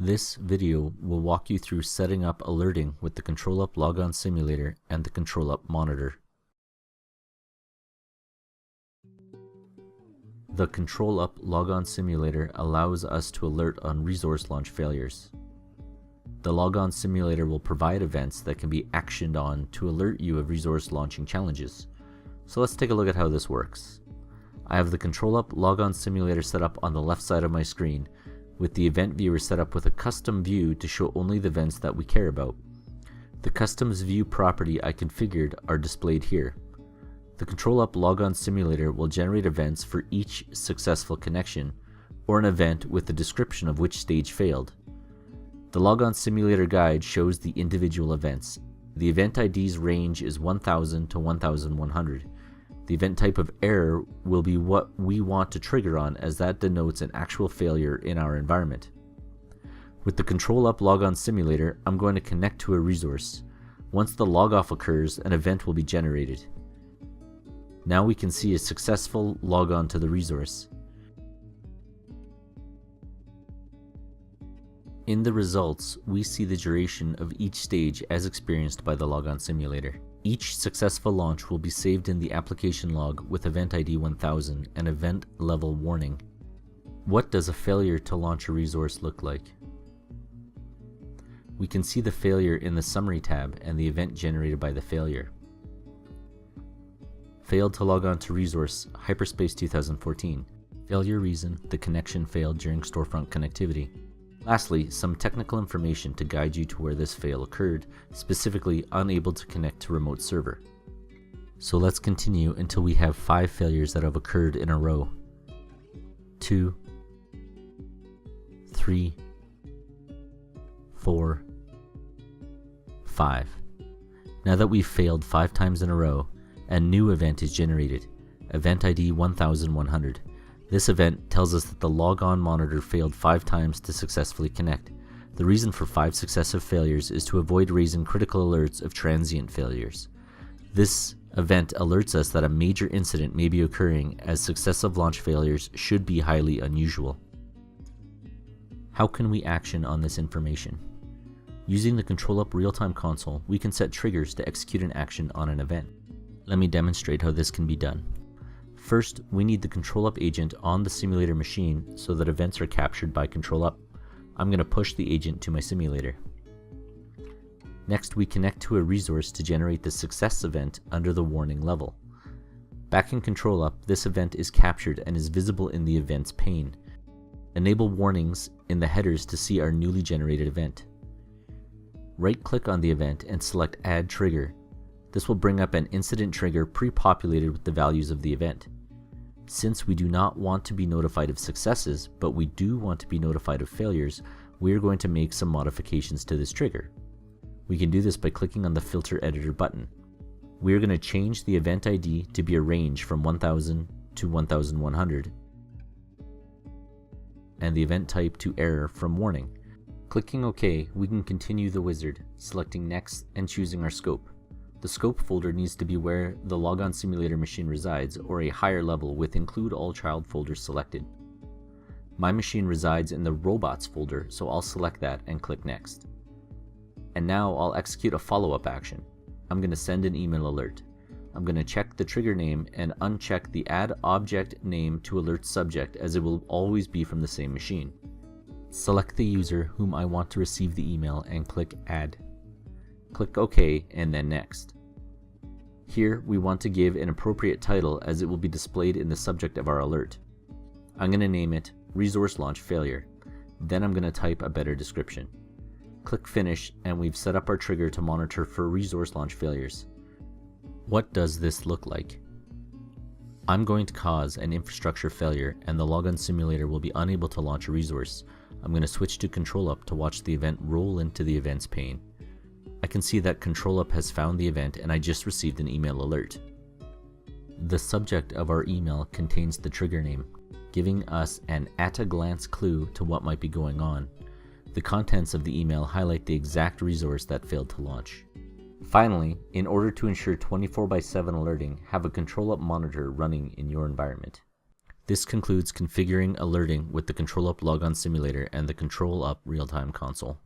This video will walk you through setting up alerting with the ControlUp Logon Simulator and the ControlUp monitor. The ControlUp Logon Simulator allows us to alert on resource launch failures. The Logon Simulator will provide events that can be actioned on to alert you of resource launching challenges. So let's take a look at how this works. I have the ControlUp Logon Simulator set up on the left side of my screen, with the event viewer set up with a custom view to show only the events that we care about. The customs view property I configured are displayed here. The ControlUp Logon Simulator will generate events for each successful connection, or an event with the description of which stage failed. The Logon Simulator guide shows the individual events. The event ID's range is 1000 to 1100. The event type of error will be what we want to trigger on, as that denotes an actual failure in our environment. With the ControlUp Logon Simulator, I'm going to connect to a resource. Once the logoff occurs, an event will be generated. Now we can see a successful logon to the resource. In the results, we see the duration of each stage as experienced by the Logon Simulator. Each successful launch will be saved in the application log with event ID 1000 and event level warning. What does a failure to launch a resource look like? We can see the failure in the summary tab and the event generated by the failure. Failed to log on to resource Hyperspace 2014. Failure reason: the connection failed during storefront connectivity. Lastly, some technical information to guide you to where this fail occurred, specifically unable to connect to remote server. So let's continue until we have 5 failures that have occurred in a row. 2, 3, 4, 5. Now that we've failed 5 times in a row, a new event is generated, event ID 1100. This event tells us that the logon monitor failed 5 times to successfully connect. The reason for 5 successive failures is to avoid raising critical alerts of transient failures. This event alerts us that a major incident may be occurring, as successive launch failures should be highly unusual. How can we action on this information? Using the ControlUp real-time console, we can set triggers to execute an action on an event. Let me demonstrate how this can be done. First, we need the ControlUp agent on the simulator machine so that events are captured by ControlUp. I'm going to push the agent to my simulator. Next, we connect to a resource to generate the success event under the warning level. Back in ControlUp, this event is captured and is visible in the events pane. Enable warnings in the headers to see our newly generated event. Right-click on the event and select Add Trigger. This will bring up an incident trigger pre-populated with the values of the event. Since we do not want to be notified of successes, but we do want to be notified of failures, we are going to make some modifications to this trigger. We can do this by clicking on the Filter Editor button. We are going to change the event ID to be a range from 1000 to 1100, and the event type to error from warning. Clicking OK, we can continue the wizard, selecting Next and choosing our scope. The scope folder needs to be where the Logon Simulator machine resides, or a higher level with Include All Child folders selected. My machine resides in the Robots folder, so I'll select that and click Next. And now I'll execute a follow-up action. I'm going to send an email alert. I'm going to check the trigger name and uncheck the Add Object Name to Alert Subject, as it will always be from the same machine. Select the user whom I want to receive the email and click Add. Click OK and then Next. Here we want to give an appropriate title, as it will be displayed in the subject of our alert. I'm going to name it Resource Launch Failure. Then I'm going to type a better description. Click Finish and we've set up our trigger to monitor for resource launch failures. What does this look like? I'm going to cause an infrastructure failure and the Logon Simulator will be unable to launch a resource. I'm going to switch to ControlUp to watch the event roll into the events pane. I can see that ControlUp has found the event and I just received an email alert. The subject of our email contains the trigger name, giving us an at-a-glance clue to what might be going on. The contents of the email highlight the exact resource that failed to launch. Finally, in order to ensure 24/7 alerting, have a ControlUp monitor running in your environment. This concludes configuring alerting with the ControlUp Logon Simulator and the ControlUp real-time console.